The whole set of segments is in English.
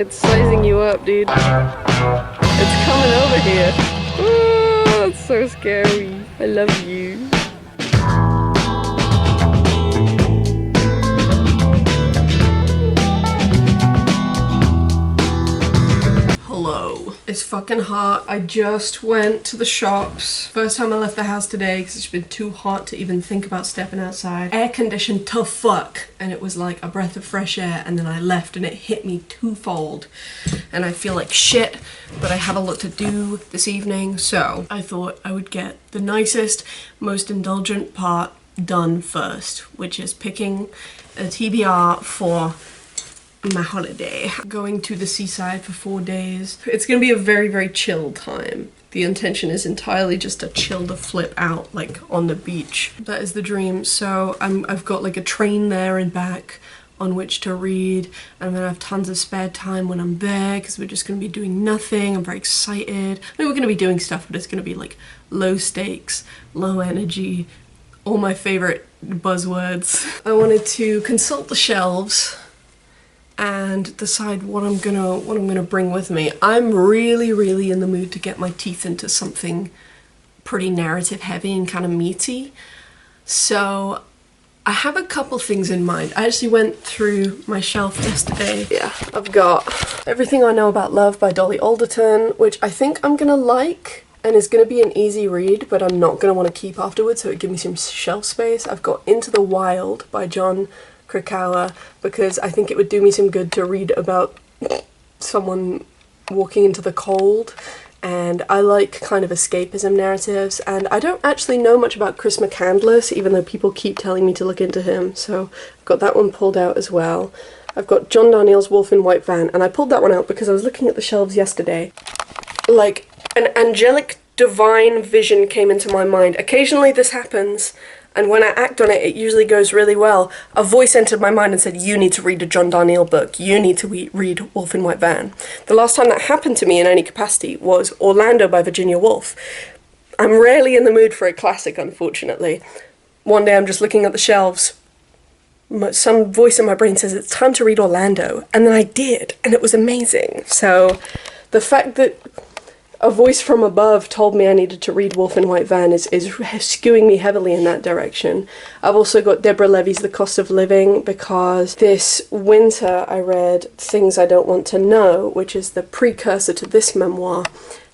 It's sizing you up, dude. It's coming over here. Oh, that's so scary. I love you. Hello. It's fucking hot. I just went to the shops. First time I left the house today because it's been too hot to even think about stepping outside. Air conditioned to fuck. And it was like a breath of fresh air, and then I left and it hit me twofold. And I feel like shit, but I have a lot to do this evening, so I thought I would get the nicest, most indulgent part done first, which is picking a TBR for my holiday. Going to the seaside for 4 days. It's gonna be a very, very chill time. The intention is entirely just to chill the flip out, like on the beach. That is the dream. So I've got like a train there and back on which to read, and I'm gonna have tons of spare time when I'm there because we're just gonna be doing nothing. I'm very excited. I mean, we're gonna be doing stuff, but it's gonna be like low stakes, low energy, all my favorite buzzwords. I wanted to consult the shelves and decide what I'm gonna bring with me. I'm really in the mood to get my teeth into something pretty narrative heavy and kind of meaty. So I have a couple things in mind. I actually went through my shelf yesterday. Yeah, I've got Everything I Know About Love by Dolly Alderton, which I think I'm gonna like and is gonna be an easy read, but I'm not gonna want to keep afterwards, so it gives me some shelf space. I've got Into the Wild by John Krakauer, because I think it would do me some good to read about someone walking into the cold, and I like kind of escapism narratives, and I don't actually know much about Chris McCandless, even though people keep telling me to look into him, so I've got that one pulled out as well. I've got John Darnielle's Wolf in White Van, and I pulled that one out because I was looking at the shelves yesterday. Like, an angelic divine vision came into my mind. Occasionally this happens, and when I act on it, it usually goes really well. A voice entered my mind and said, you need to read a John Darnielle book. You need to read Wolf in White Van. The last time that happened to me in any capacity was Orlando by Virginia Woolf. I'm rarely in the mood for a classic, unfortunately. One day I'm just looking at the shelves. Some voice in my brain says, it's time to read Orlando. And then I did, and it was amazing. So the fact that a voice from above told me I needed to read Wolf in White Van is skewing me heavily in that direction. I've also got Deborah Levy's The Cost of Living, because this winter I read Things I Don't Want to Know, which is the precursor to this memoir,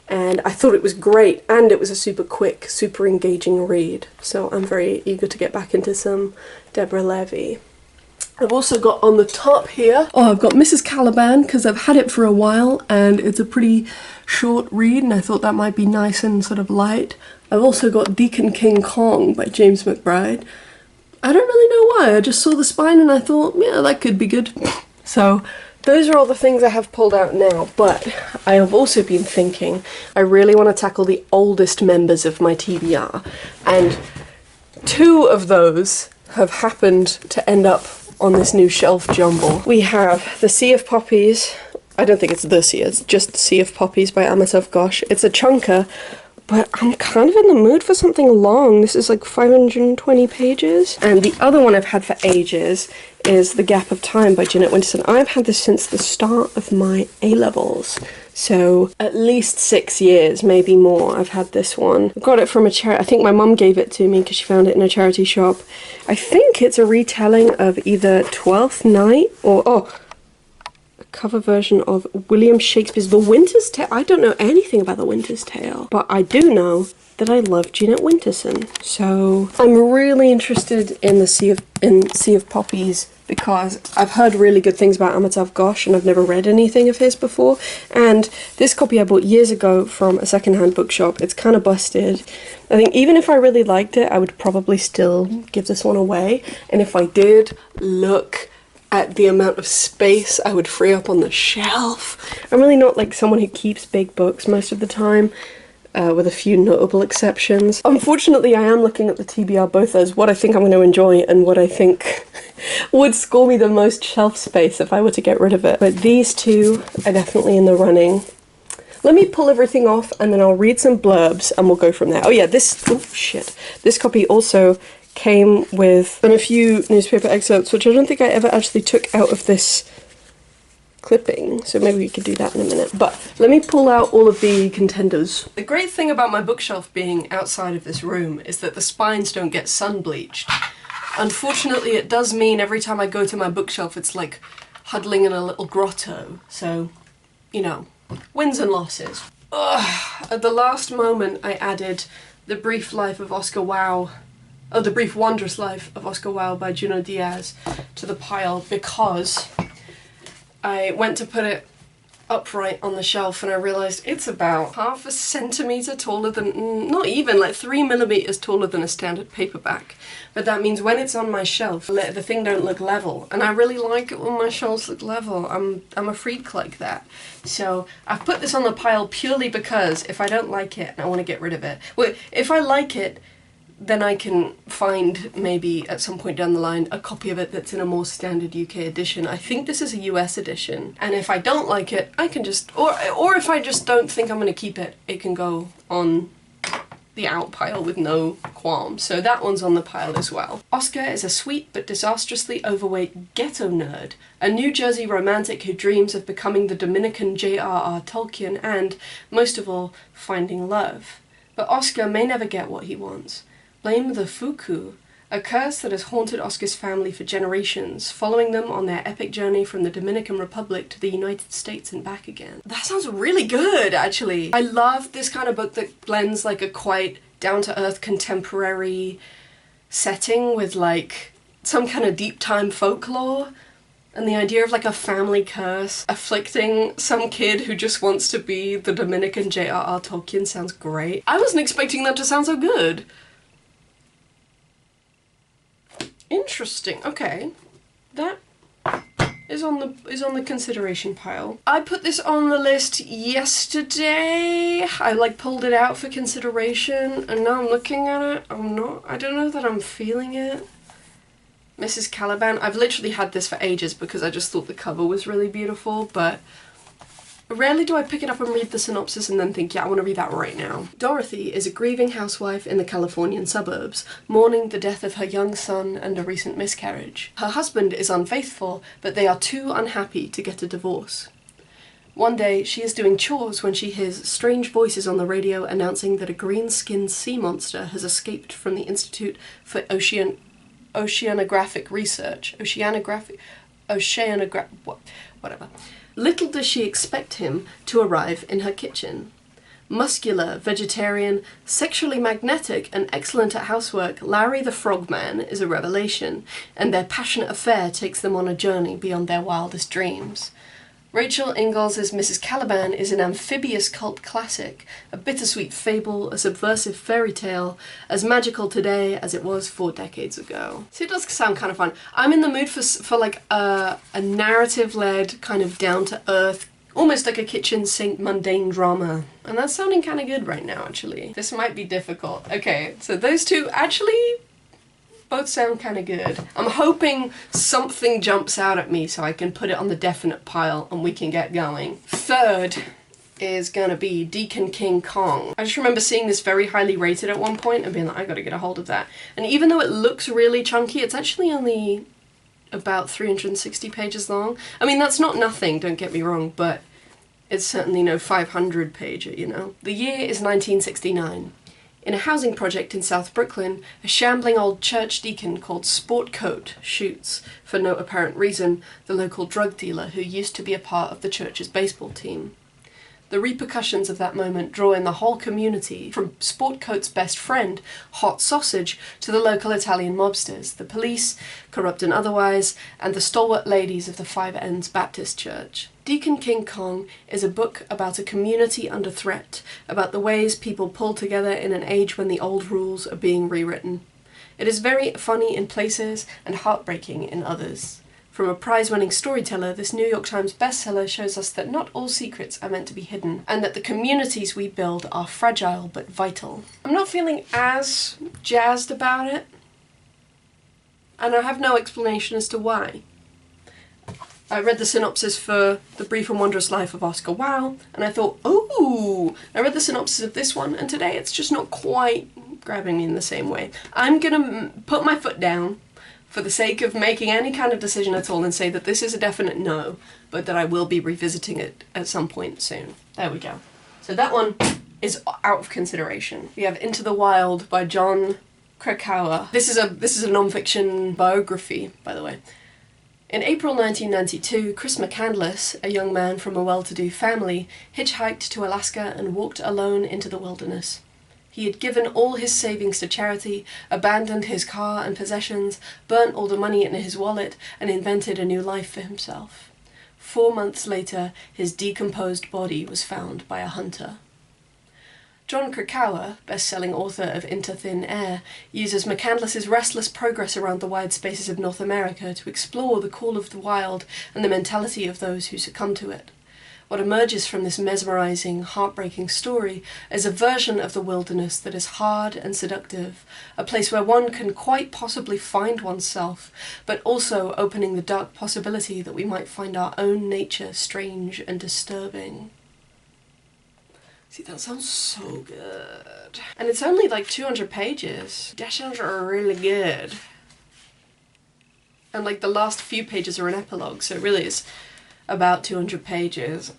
and I thought it was great, and it was a super quick, super engaging read. So I'm very eager to get back into some Deborah Levy. I've also got on the top here, I've got Mrs. Caliban, because I've had it for a while and it's a pretty short read and I thought that might be nice and sort of light. I've also got Deacon King Kong by James McBride. I don't really know why, I just saw the spine and I thought, yeah, that could be good. So those are all the things I have pulled out now, but I have also been thinking I really want to tackle the oldest members of my TBR, and two of those have happened to end up on this new shelf jumble. We have The Sea of Poppies. I don't think it's The Sea, it's just Sea of Poppies by Amitav Ghosh. It's a chunker, but I'm kind of in the mood for something long. This is like 520 pages. And the other one I've had for ages is The Gap of Time by Jeanette Winterson. I've had this since the start of my A-levels. So at least 6 years, maybe more, I've had this one. I got it from a charity. I think my mum gave it to me because she found it in a charity shop. I think it's a retelling of either Twelfth Night or, a cover version of William Shakespeare's The Winter's Tale. I don't know anything about The Winter's Tale, but I do know that I love Jeanette Winterson. So I'm really interested in the Sea of Poppies, because I've heard really good things about Amitav Ghosh and I've never read anything of his before. And this copy I bought years ago from a secondhand bookshop. It's kind of busted. I think even if I really liked it, I would probably still give this one away. And if I did, look at the amount of space I would free up on the shelf. I'm really not like someone who keeps big books most of the time. With a few notable exceptions. Unfortunately, I am looking at the TBR both as what I think I'm going to enjoy and what I think would score me the most shelf space if I were to get rid of it. But these two are definitely in the running. Let me pull everything off and then I'll read some blurbs and we'll go from there. Oh yeah, this copy also came with a few newspaper excerpts, which I don't think I ever actually took out of this clipping, so maybe we could do that in a minute. But let me pull out all of the contenders. The great thing about my bookshelf being outside of this room is that the spines don't get sun bleached. Unfortunately, it does mean every time I go to my bookshelf it's like huddling in a little grotto, so, you know, wins and losses. Ugh. At the last moment I added The Brief Life of Oscar Wilde, The Brief Wondrous Life of Oscar Wilde by Junot Diaz to the pile because I went to put it upright on the shelf and I realised it's about half a centimetre taller than, not even, like 3 millimetres taller than a standard paperback. But that means when it's on my shelf, the thing don't look level. And I really like it when my shelves look level. I'm a freak like that. So I've put this on the pile purely because if I don't like it and I want to get rid of it, well, if I like it, then I can find, maybe at some point down the line, a copy of it that's in a more standard UK edition. I think this is a US edition, and if I don't like it, I can just, or if I just don't think I'm going to keep it, it can go on the out pile with no qualms. So that one's on the pile as well. Oscar is a sweet but disastrously overweight ghetto nerd, a New Jersey romantic who dreams of becoming the Dominican J.R.R. Tolkien and, most of all, finding love. But Oscar may never get what he wants. Blame the Fuku, a curse that has haunted Oscar's family for generations, following them on their epic journey from the Dominican Republic to the United States and back again. That sounds really good, actually. I love this kind of book that blends like a quite down-to-earth contemporary setting with like some kind of deep time folklore. And the idea of like a family curse afflicting some kid who just wants to be the Dominican J.R.R. Tolkien sounds great. I wasn't expecting that to sound so good. Interesting. Okay, that is on the consideration pile. I put this on the list yesterday. I like pulled it out for consideration, and now I'm looking at it. I don't know that I'm feeling it. Mrs. Caliban. I've literally had this for ages because I just thought the cover was really beautiful, but rarely do I pick it up and read the synopsis and then think, yeah, I want to read that right now. Dorothy is a grieving housewife in the Californian suburbs, mourning the death of her young son and a recent miscarriage. Her husband is unfaithful, but they are too unhappy to get a divorce. One day, she is doing chores when she hears strange voices on the radio announcing that a green-skinned sea monster has escaped from the Institute for Oceanographic Research. Whatever. Little does she expect him to arrive in her kitchen. Muscular, vegetarian, sexually magnetic, and excellent at housework, Larry the Frogman is a revelation, and their passionate affair takes them on a journey beyond their wildest dreams. Rachel Ingalls' Mrs. Caliban is an amphibious cult classic, a bittersweet fable, a subversive fairy tale, as magical today as it was 4 decades ago. So it does sound kind of fun. I'm in the mood for like a narrative-led, kind of down-to-earth, almost like a kitchen sink mundane drama. And that's sounding kind of good right now, actually. This might be difficult. Okay, so those two actually both sound kind of good. I'm hoping something jumps out at me so I can put it on the definite pile and we can get going. Third is gonna be Deacon King Kong. I just remember seeing this very highly rated at one point and being like, I gotta get a hold of that. And even though it looks really chunky, it's actually only about 360 pages long. I mean, that's not nothing, don't get me wrong, but it's certainly no 500 pager, you know? The year is 1969. In a housing project in South Brooklyn, a shambling old church deacon called Sport Coat shoots, for no apparent reason, the local drug dealer who used to be a part of the church's baseball team. The repercussions of that moment draw in the whole community, from Sport Coat's best friend, Hot Sausage, to the local Italian mobsters, the police, corrupt and otherwise, and the stalwart ladies of the Five Ends Baptist Church. Deacon King Kong is a book about a community under threat, about the ways people pull together in an age when the old rules are being rewritten. It is very funny in places and heartbreaking in others. From a prize-winning storyteller, this New York Times bestseller shows us that not all secrets are meant to be hidden, and that the communities we build are fragile but vital. I'm not feeling as jazzed about it, and I have no explanation as to why. I read the synopsis for The Brief and Wondrous Life of Oscar Wilde, and I thought, ooh! I read the synopsis of this one, and today it's just not quite grabbing me in the same way. I'm gonna put my foot down for the sake of making any kind of decision at all and say that this is a definite no, but that I will be revisiting it at some point soon. There we go. So that one is out of consideration. We have Into the Wild by Jon Krakauer. This is a non-fiction biography, by the way. In April 1992, Chris McCandless, a young man from a well-to-do family, hitchhiked to Alaska and walked alone into the wilderness. He had given all his savings to charity, abandoned his car and possessions, burnt all the money in his wallet, and invented a new life for himself. 4 months later, his decomposed body was found by a hunter. Jon Krakauer, best-selling author of Into Thin Air, uses McCandless's restless progress around the wide spaces of North America to explore the call of the wild and the mentality of those who succumb to it. What emerges from this mesmerizing, heartbreaking story is a version of the wilderness that is hard and seductive, a place where one can quite possibly find oneself, but also opening the dark possibility that we might find our own nature strange and disturbing. See, that sounds so good. And it's only like 200 pages. That sounds really good. And like the last few pages are an epilogue, so it really is about 200 pages.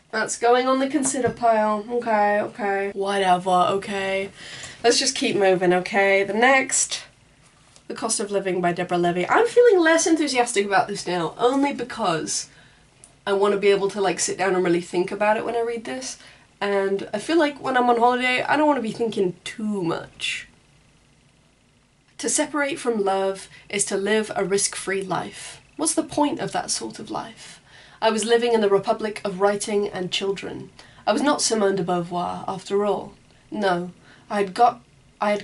That's going on the consider pile. Okay. Whatever, okay. Let's just keep moving, okay? The next, The Cost of Living by Deborah Levy. I'm feeling less enthusiastic about this now, only because I want to be able to like sit down and really think about it when I read this. And I feel like when I'm on holiday, I don't want to be thinking too much. To separate from love is to live a risk-free life. What's the point of that sort of life? I was living in the Republic of Writing and Children. I was not Simone de Beauvoir, after all. No, I had got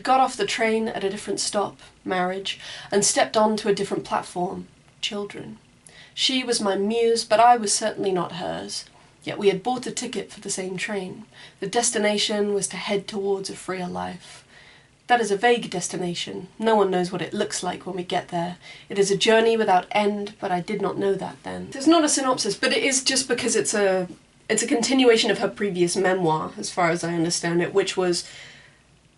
off the train at a different stop, marriage, and stepped on to a different platform, children. She was my muse, but I was certainly not hers. Yet we had bought a ticket for the same train. The destination was to head towards a freer life. That is a vague destination. No one knows what it looks like when we get there. It is a journey without end, but I did not know that then. It's not a synopsis, but it is just because it's a continuation of her previous memoir, as far as I understand it, which was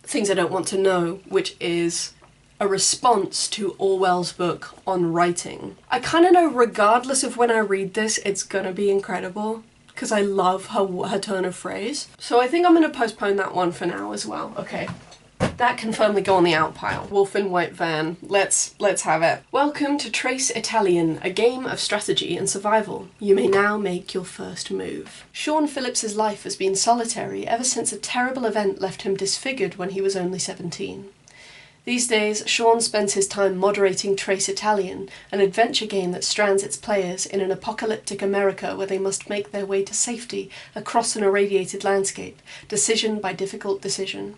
Things I Don't Want to Know, which is a response to Orwell's book on writing. I kind of know regardless of when I read this, it's gonna be incredible, because I love her turn of phrase. So I think I'm gonna postpone that one for now as well. Okay. That can firmly go on the out pile. Wolf in White Van. Let's have it. Welcome to Trace Italian, a game of strategy and survival. You may now make your first move. Sean Phillips's life has been solitary ever since a terrible event left him disfigured when he was only 17. These days, Sean spends his time moderating Trace Italian, an adventure game that strands its players in an apocalyptic America where they must make their way to safety across an irradiated landscape, decision by difficult decision.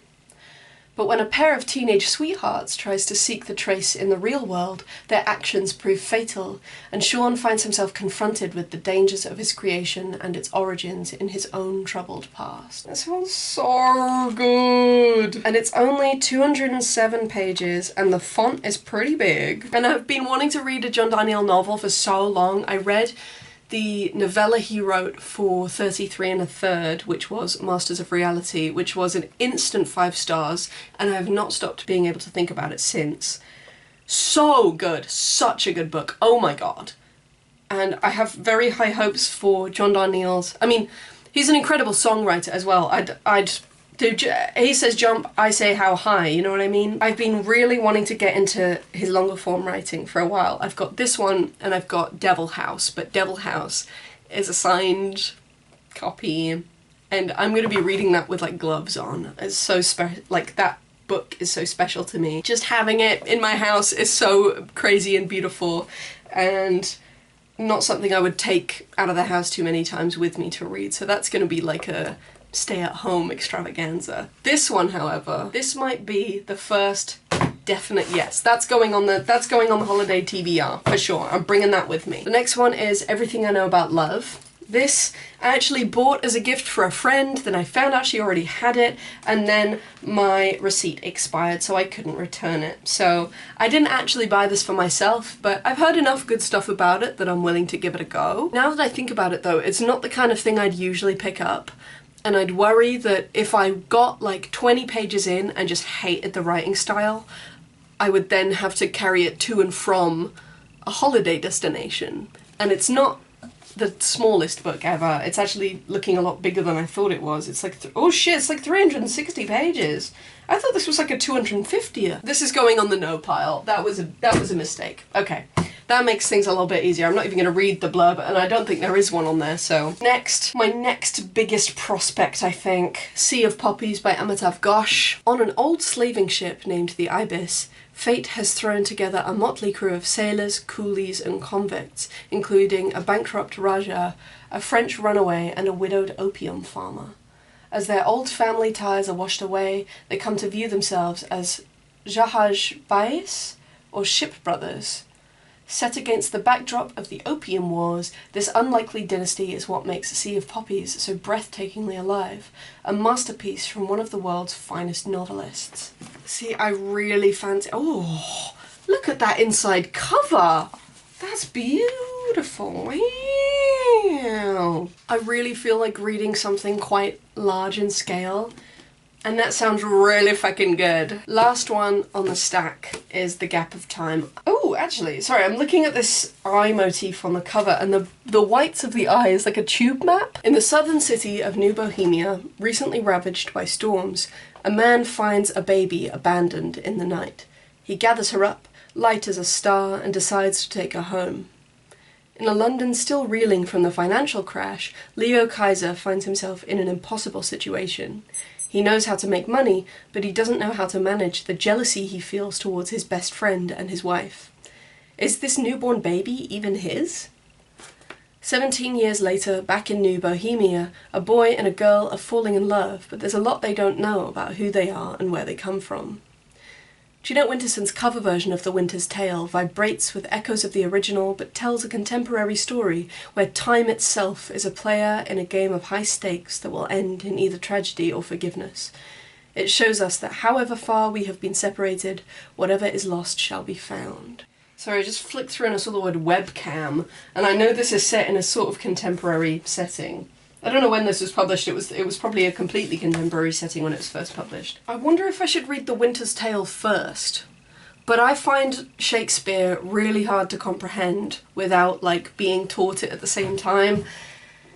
But when a pair of teenage sweethearts tries to seek the trace in the real world, their actions prove fatal, and Sean finds himself confronted with the dangers of his creation and its origins in his own troubled past. That sounds so good! And it's only 207 pages, and the font is pretty big. And I've been wanting to read a John Darnielle novel for so long. I read the novella he wrote for 33 1/3, which was Masters of Reality, which was an instant 5 stars, and I have not stopped being able to think about it since. So good, such a good book, oh my god. And I have very high hopes for John Darnielle's, I mean, he's an incredible songwriter as well. He says jump, I say how high, you know what I mean? I've been really wanting to get into his longer form writing for a while. I've got this one and I've got Devil House, but Devil House is a signed copy and I'm going to be reading that with like gloves on. It's so special, like that book is so special to me. Just having it in my house is so crazy and beautiful and not something I would take out of the house too many times with me to read. So that's going to be like a stay-at-home extravaganza. This one, however, this might be the first definite yes. That's going on the holiday TBR for sure. I'm bringing that with me. The next one is Everything I Know About Love. This I actually bought as a gift for a friend, then I found out she already had it, and then my receipt expired, so I couldn't return it. So I didn't actually buy this for myself, but I've heard enough good stuff about it that I'm willing to give it a go. Now that I think about it though, it's not the kind of thing I'd usually pick up. And I'd worry that if I got like 20 pages in and just hated the writing style, I would then have to carry it to and from a holiday destination. And it's not the smallest book ever. It's actually looking a lot bigger than I thought it was. It's like, oh shit, it's like 360 pages. I thought this was like a 250er. This is going on the no pile. That was a mistake. Okay. That makes things a little bit easier. I'm not even going to read the blurb, and I don't think there is one on there, so. Next, my next biggest prospect, I think. Sea of Poppies by Amitav Ghosh. On an old slaving ship named the Ibis, fate has thrown together a motley crew of sailors, coolies, and convicts, including a bankrupt Raja, a French runaway, and a widowed opium farmer. As their old family ties are washed away, they come to view themselves as Jahaj Bais, or ship brothers. Set against the backdrop of the Opium Wars, this unlikely dynasty is what makes Sea of Poppies so breathtakingly alive, a masterpiece from one of the world's finest novelists. See, I really fancy— oh, look at that inside cover! That's beautiful, wow! I really feel like reading something quite large in scale, and that sounds really fucking good. Last one on the stack is The Gap of Time. Oh, actually, sorry, I'm looking at this eye motif on the cover, and the whites of the eye is like a tube map. In the southern city of New Bohemia, recently ravaged by storms, a man finds a baby abandoned in the night. He gathers her up, light as a star, and decides to take her home. In a London still reeling from the financial crash, Leo Kaiser finds himself in an impossible situation. He knows how to make money, but he doesn't know how to manage the jealousy he feels towards his best friend and his wife. Is this newborn baby even his? 17 years later, back in New Bohemia, a boy and a girl are falling in love, but there's a lot they don't know about who they are and where they come from. Jeanette Winterson's cover version of The Winter's Tale vibrates with echoes of the original, but tells a contemporary story where time itself is a player in a game of high stakes that will end in either tragedy or forgiveness. It shows us that however far we have been separated, whatever is lost shall be found. Sorry, I just flicked through and I saw the word webcam, and I know this is set in a sort of contemporary setting. I don't know when this was published. It was probably a completely contemporary setting when it was first published. I wonder if I should read The Winter's Tale first. But I find Shakespeare really hard to comprehend without, like, being taught it at the same time.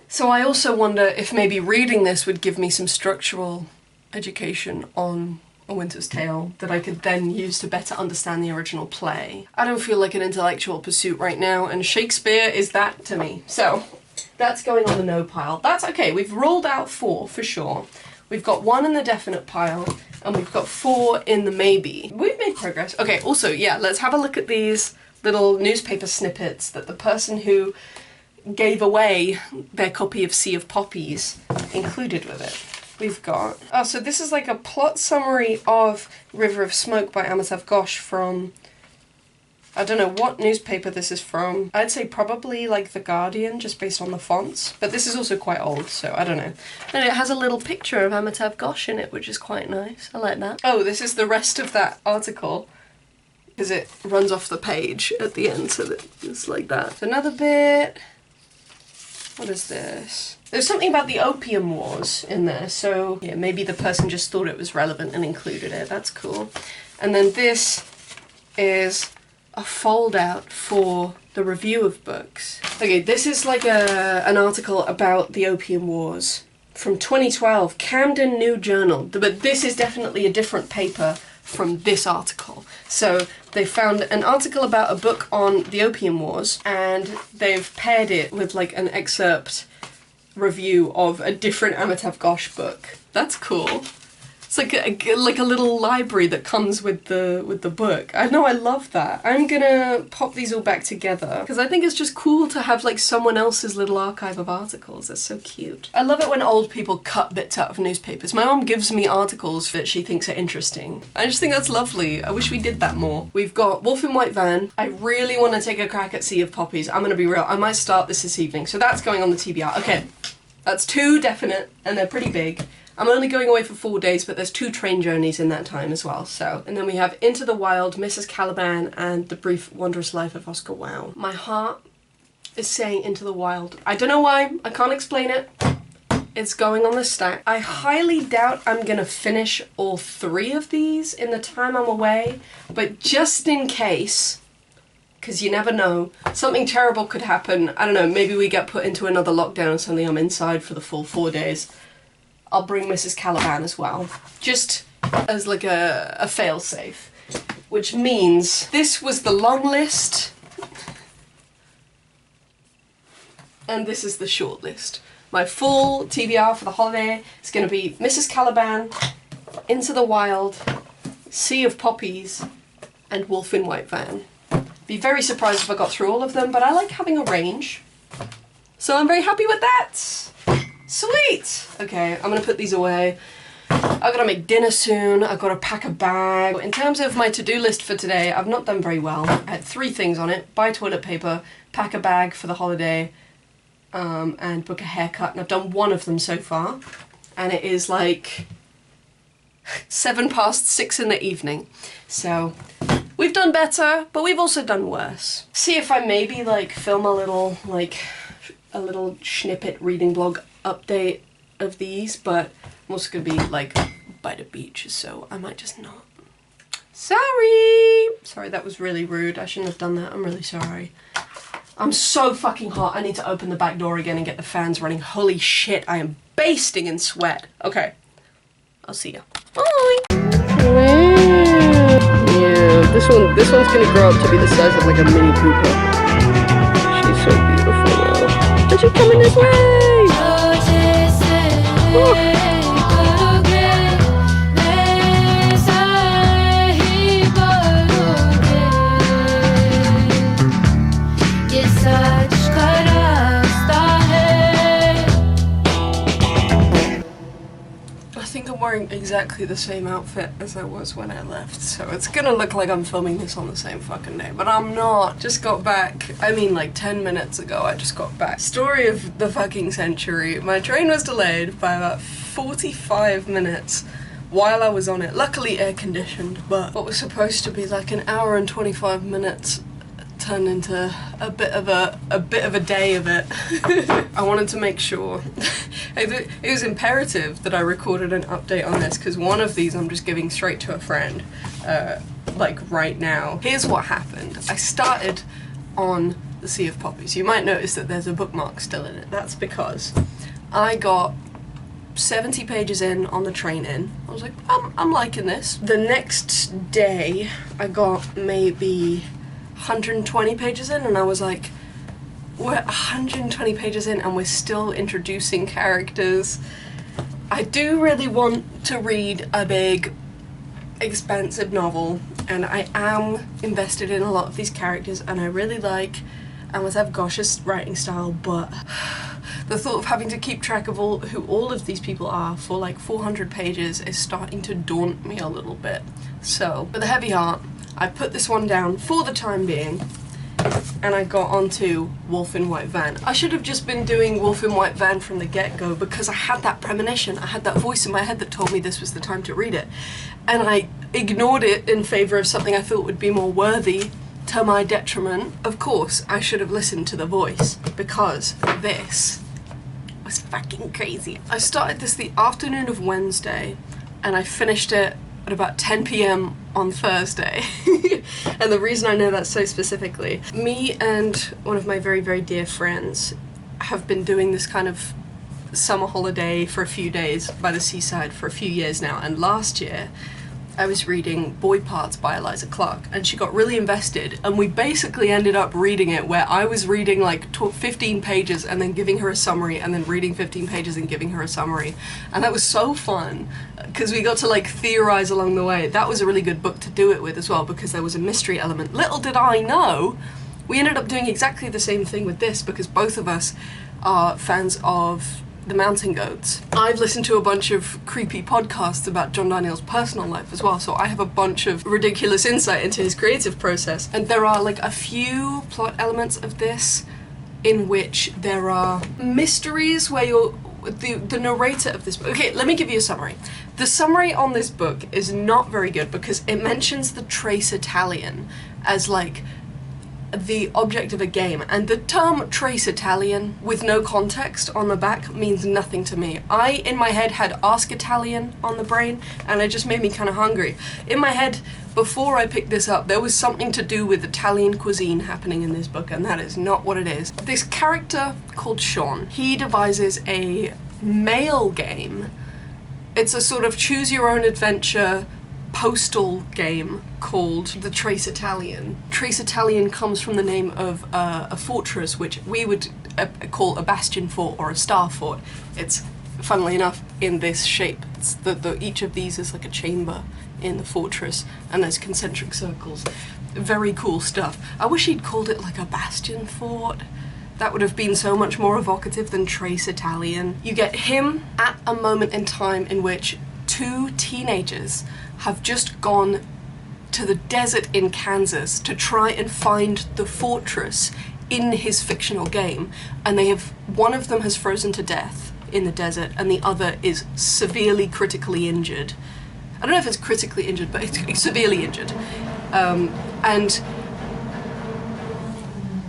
So I also wonder if maybe reading this would give me some structural education on A Winter's Tale that I could then use to better understand the original play. I don't feel like an intellectual pursuit right now, and Shakespeare is that to me. So that's going on the no pile. That's okay, we've ruled out 4 for sure. We've got 1 in the definite pile, and we've got 4 in the maybe. We've made progress. Okay, also, yeah, let's have a look at these little newspaper snippets that the person who gave away their copy of Sea of Poppies included with it. We've got— oh, so this is like a plot summary of River of Smoke by Amitav Ghosh from— I don't know what newspaper this is from. I'd say probably like The Guardian, just based on the fonts. But this is also quite old, so I don't know. And it has a little picture of Amitav Ghosh in it, which is quite nice. I like that. Oh, this is the rest of that article, because it runs off the page at the end, so that it's like that. Another bit. What is this? There's something about the Opium Wars in there, so yeah, maybe the person just thought it was relevant and included it. That's cool. And then this is a fold out for the review of books. Okay, this is like an article about the Opium Wars from 2012, Camden New Journal, but this is definitely a different paper from this article. So they found an article about a book on the Opium Wars, and they've paired it with like an excerpt review of a different Amitav Ghosh book. That's cool. It's like a little library that comes with the book. I know, I love that. I'm gonna pop these all back together because I think it's just cool to have like someone else's little archive of articles. That's so cute. I love it when old people cut bits out of newspapers. My mom gives me articles that she thinks are interesting. I just think that's lovely. I wish we did that more. We've got Wolf in White Van. I really want to take a crack at Sea of Poppies. I'm gonna be real. I might start this evening. So that's going on the TBR. Okay, that's 2 definite, and they're pretty big. I'm only going away for 4 days, but there's 2 train journeys in that time as well, so. And then we have Into the Wild, Mrs. Caliban, and The Brief Wondrous Life of Oscar Wilde. My heart is saying Into the Wild. I don't know why, I can't explain it, It's going on the stack. I highly doubt I'm gonna finish all 3 of these in the time I'm away, but just in case, because you never know, something terrible could happen. I don't know, maybe we get put into another lockdown or something, I'm inside for the full 4 days. I'll bring Mrs. Caliban as well, just as like a fail-safe, which means this was the long list, and this is the short list. My full TBR for the holiday is going to be Mrs. Caliban, Into the Wild, Sea of Poppies, and Wolf in White Van. Be very surprised if I got through all of them, but I like having a range, so I'm very happy with that. Sweet! Okay, I'm gonna put these away. I've gotta make dinner soon, I've gotta pack a bag. In terms of my to-do list for today, I've not done very well. I had 3 things on it: buy toilet paper, pack a bag for the holiday, and book a haircut, and I've done 1 of them so far, and it is like 6:07 in the evening. So we've done better, but we've also done worse. See if I maybe like film a little snippet reading blog update of these, but I'm also gonna be like by the beach, so I might just not. Sorry, that was really rude. I shouldn't have done that. I'm really sorry. I'm so fucking hot. I need to open the back door again and get the fans running. Holy shit, I am basting in sweat. Okay, I'll see ya. Bye. Yeah, this one's gonna grow up to be the size of like a Mini Cooper. She's so beautiful though. And she's coming this way. Oh. I think I'm wearing exactly the same outfit as I was when I left, so it's gonna look like I'm filming this on the same fucking day, but I'm not. Just got back, I mean like 10 minutes ago I just got back. Story of the fucking century. My train was delayed by about 45 minutes while I was on it. Luckily air conditioned, but what was supposed to be like an hour and 25 minutes turned into a bit of a day of it. I wanted to make sure it was imperative that I recorded an update on this, because one of these I'm just giving straight to a friend like right now. Here's what happened. I started on the Sea of Poppies. You might notice that there's a bookmark still in it. That's because I got 70 pages in on the train in. I was like, I'm liking this. The next day I got maybe 120 pages in, and I was like, we're 120 pages in and we're still introducing characters. I do really want to read a big, expansive novel, and I am invested in a lot of these characters, and I really like Amitav Ghosh's writing style, but the thought of having to keep track of who all of these people are for like 400 pages is starting to daunt me a little bit. So, with a heavy heart, I put this one down for the time being, and I got onto Wolf in White Van. I should have just been doing Wolf in White Van from the get-go, because I had that premonition, I had that voice in my head that told me this was the time to read it, and I ignored it in favour of something I thought would be more worthy, to my detriment. Of course, I should have listened to the voice, because this was fucking crazy. I started this the afternoon of Wednesday, and I finished it at about 10 p.m. on Thursday. And the reason I know that so specifically, me and one of my very, very dear friends have been doing this kind of summer holiday for a few days by the seaside for a few years now, and last year I was reading Boy Parts by Eliza Clark, and she got really invested, and we basically ended up reading it where I was reading like 15 pages and then giving her a summary, and then reading 15 pages and giving her a summary, and that was so fun because we got to like theorize along the way. That was a really good book to do it with as well, because there was a mystery element. Little did I know, we ended up doing exactly the same thing with this, because both of us are fans of the Mountain Goats. I've listened to a bunch of creepy podcasts about John Darnielle's personal life as well, so I have a bunch of ridiculous insight into his creative process. And there are like a few plot elements of this in which there are mysteries where the narrator of this book... Okay, let me give you a summary. The summary on this book is not very good because it mentions the trace Italian as like the object of a game, and the term trace Italian with no context on the back means nothing to me. I, in my head, had ask Italian on the brain, and it just made me kind of hungry. In my head, before I picked this up, there was something to do with Italian cuisine happening in this book, and that is not what it is. This character called Sean, he devises a mail game. It's a sort of choose your own adventure postal game called the Trace Italian. Trace Italian comes from the name of a fortress which we would call a bastion fort or a star fort. It's, funnily enough, in this shape. It's each of these is like a chamber in the fortress, and there's concentric circles. Very cool stuff. I wish he'd called it like a bastion fort. That would have been so much more evocative than Trace Italian. You get him at a moment in time in which two teenagers have just gone to the desert in Kansas to try and find the fortress in his fictional game, and one of them has frozen to death in the desert and the other is severely critically injured. I don't know if it's critically injured, but it's severely injured. And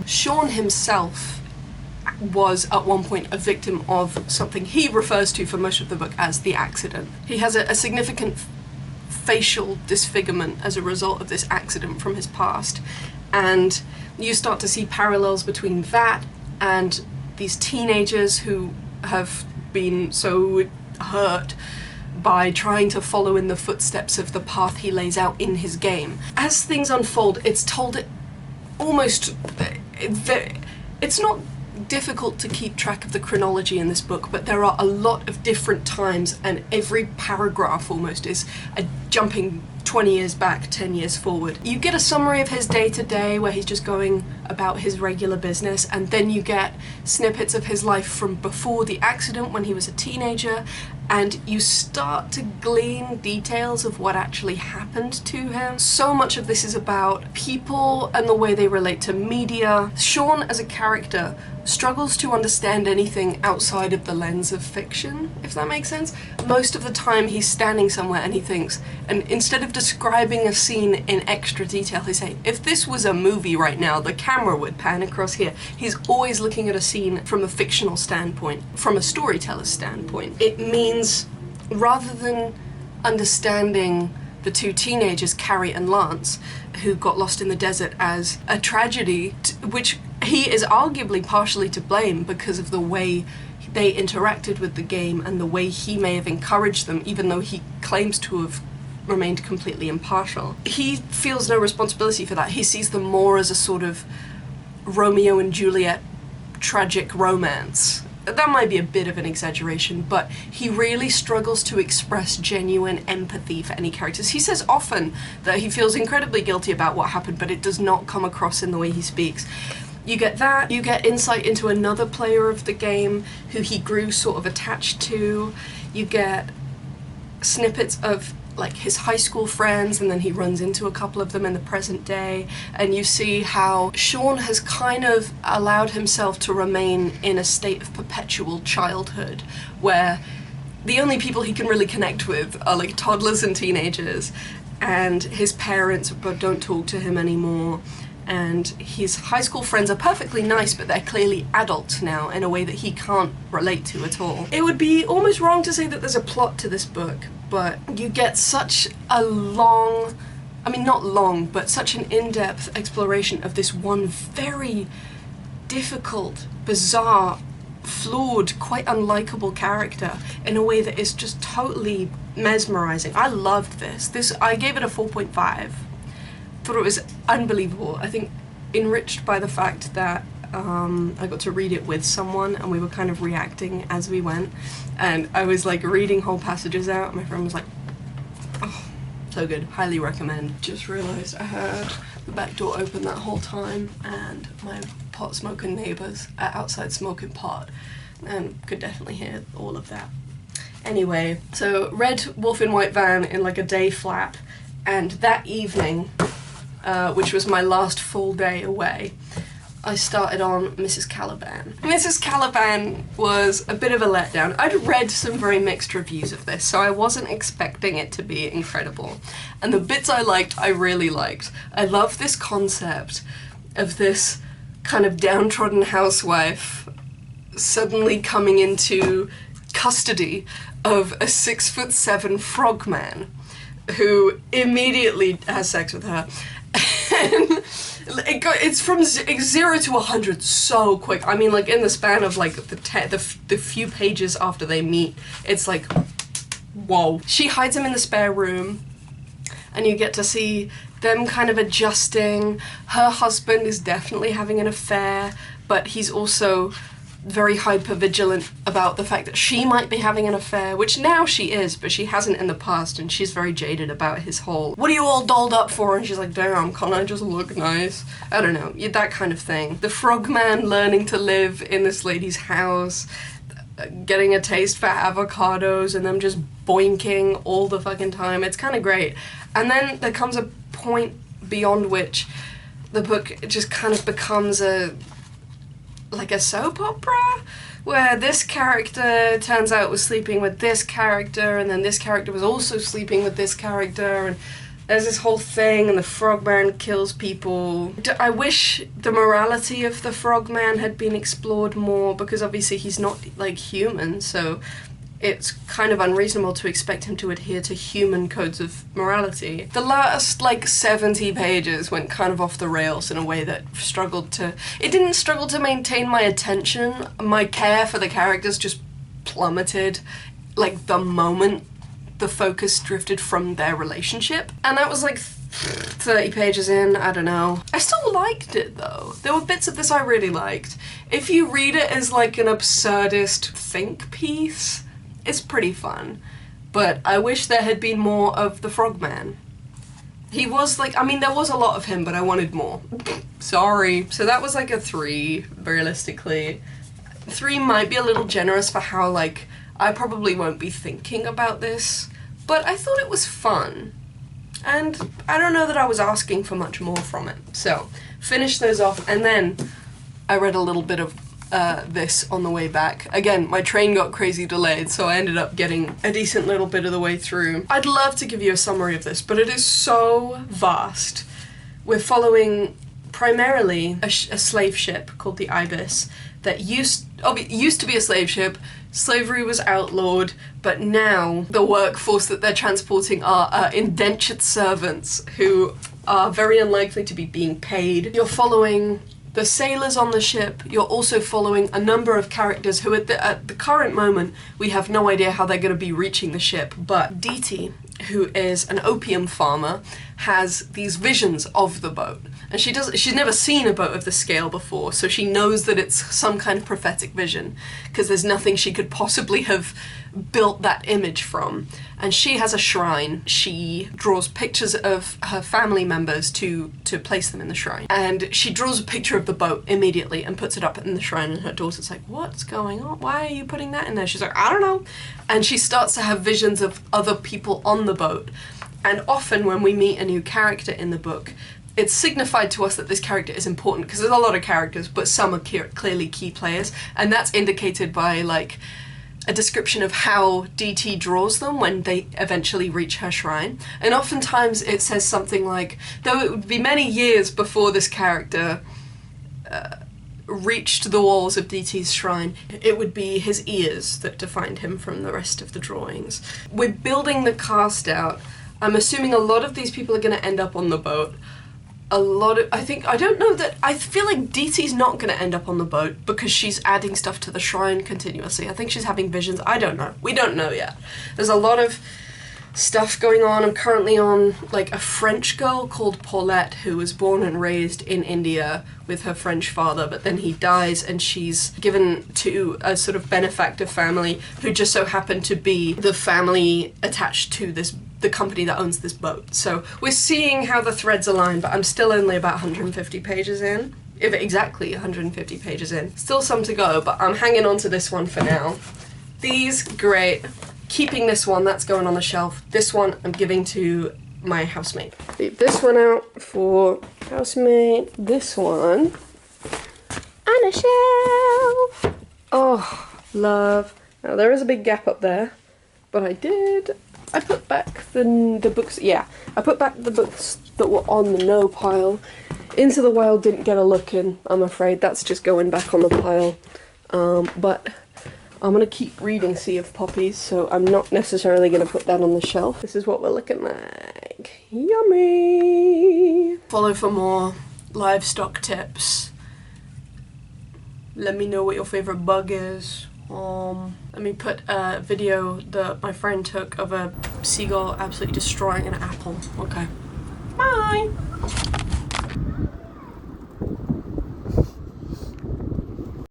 Sean himself was at one point a victim of something he refers to for most of the book as the accident. He has a significant facial disfigurement as a result of this accident from his past, and you start to see parallels between that and these teenagers who have been so hurt by trying to follow in the footsteps of the path he lays out in his game. As things unfold, it's told almost... It's not difficult to keep track of the chronology in this book, but there are a lot of different times, and every paragraph almost is a jumping 20 years back, 10 years forward. You get a summary of his day-to-day where he's just going about his regular business, and then you get snippets of his life from before the accident when he was a teenager, and you start to glean details of what actually happened to him. So much of this is about people and the way they relate to media. Sean as a character struggles to understand anything outside of the lens of fiction, if that makes sense. Most of the time he's standing somewhere and he thinks, and instead of describing a scene in extra detail, he's saying, if this was a movie right now, the camera would pan across here. He's always looking at a scene from a fictional standpoint, from a storyteller's standpoint. It means, rather than understanding the two teenagers, Carrie and Lance, who got lost in the desert as a tragedy, which he is arguably partially to blame because of the way they interacted with the game and the way he may have encouraged them, even though he claims to have remained completely impartial. He feels no responsibility for that. He sees them more as a sort of Romeo and Juliet tragic romance. That might be a bit of an exaggeration, but he really struggles to express genuine empathy for any characters. He says often that he feels incredibly guilty about what happened, but it does not come across in the way he speaks. You get that, you get insight into another player of the game who he grew sort of attached to. You get snippets of like his high school friends, and then he runs into a couple of them in the present day, and you see how Sean has kind of allowed himself to remain in a state of perpetual childhood where the only people he can really connect with are like toddlers and teenagers, and his parents don't talk to him anymore, and his high school friends are perfectly nice, but they're clearly adults now in a way that he can't relate to at all. It would be almost wrong to say that there's a plot to this book, but you get such a long, I mean not long, but such an in-depth exploration of this one very difficult, bizarre, flawed, quite unlikable character in a way that is just totally mesmerizing. I loved this. I gave it a 4.5. Thought it was unbelievable. I think enriched by the fact that I got to read it with someone and we were kind of reacting as we went, and I was like reading whole passages out and my friend was like, oh, so good, highly recommend. Just realised I had the back door open that whole time and my pot smoking neighbours are outside smoking pot and could definitely hear all of that. Anyway, so read Wolf in White Van in like a day flat, and that evening, which was my last full day away, I started on Mrs. Caliban. Mrs. Caliban was a bit of a letdown. I'd read some very mixed reviews of this, so I wasn't expecting it to be incredible. And the bits I liked, I really liked. I love this concept of this kind of downtrodden housewife suddenly coming into custody of a 6'7" frogman who immediately has sex with her. And it's from 0 to 100 so quick. I mean, like, in the span of like the few pages after they meet, it's like, whoa. She hides him in the spare room, and you get to see them kind of adjusting. Her husband is definitely having an affair, but he's also very hyper-vigilant about the fact that she might be having an affair, which now she is, but she hasn't in the past, and she's very jaded about his whole, what are you all dolled up for? And she's like, damn, can't I just look nice? I don't know, that kind of thing. The frogman learning to live in this lady's house, getting a taste for avocados, and them just boinking all the fucking time. It's kind of great. And then there comes a point beyond which the book just kind of becomes like a soap opera, where this character turns out was sleeping with this character, and then this character was also sleeping with this character, and there's this whole thing, and the frogman kills people. I wish the morality of the frogman had been explored more, because obviously he's not like human, so it's kind of unreasonable to expect him to adhere to human codes of morality. The last, like, 70 pages went kind of off the rails in a way that it didn't struggle to maintain my attention. My care for the characters just plummeted, like, the moment the focus drifted from their relationship. And that was, like, 30 pages in, I don't know. I still liked it, though. There were bits of this I really liked. If you read it as, like, an absurdist think piece, it's pretty fun, but I wish there had been more of the frogman. He was like, I mean, there was a lot of him, but I wanted more. Sorry. So that was like a 3, realistically. 3 might be a little generous for how, like, I probably won't be thinking about this, but I thought it was fun. And I don't know that I was asking for much more from it. So, finished those off, and then I read a little bit of this on the way back. Again, my train got crazy delayed, so I ended up getting a decent little bit of the way through. I'd love to give you a summary of this, but it is so vast. We're following primarily a slave ship called the Ibis that used to be a slave ship. Slavery was outlawed, but now the workforce that they're transporting are indentured servants who are very unlikely to be being paid. You're following the sailors on the ship. You're also following a number of characters who at the current moment we have no idea how they're going to be reaching the ship, but Diti, who is an opium farmer, has these visions of the boat, and she's never seen a boat of this scale before, so she knows that it's some kind of prophetic vision, because there's nothing she could possibly have built that image from. And she has a shrine. She draws pictures of her family members to place them in the shrine. And she draws a picture of the boat immediately and puts it up in the shrine, and her daughter's like, what's going on? Why are you putting that in there? She's like, I don't know. And she starts to have visions of other people on the boat. And often when we meet a new character in the book, it's signified to us that this character is important, because there's a lot of characters, but some are clearly key players, and that's indicated by, like, a description of how DT draws them when they eventually reach her shrine. And oftentimes it says something like, though it would be many years before this character reached the walls of DT's shrine, it would be his ears that defined him from the rest of the drawings. We're building the cast out. I'm assuming a lot of these people are going to end up on the boat. I feel like DT's not going to end up on the boat because she's adding stuff to the shrine continuously. I think she's having visions. I don't know. We don't know yet. There's a lot of stuff going on. I'm currently on, like, a French girl called Paulette who was born and raised in India with her French father, but then he dies and she's given to a sort of benefactor family who just so happened to be the family attached to the company that owns this boat. So we're seeing how the threads align, but I'm still only about 150 pages in. If exactly 150 pages in. Still some to go, but I'm hanging on to this one for now. These, great. Keeping this one, that's going on the shelf. This one I'm giving to my housemate. Leave this one out for housemate. This one on a shelf. Oh, love. Now there is a big gap up there, but I put back the books, yeah. I put back the books that were on the no pile Into the Wild didn't get a look in, I'm afraid. That's just going back on the pile. But I'm gonna keep reading Sea of Poppies, so I'm not necessarily gonna put that on the shelf. This is what we're looking like. Yummy! Follow for more livestock tips. Let me know what your favorite bug is. Let me put a video that my friend took of a seagull absolutely destroying an apple. Okay. Bye!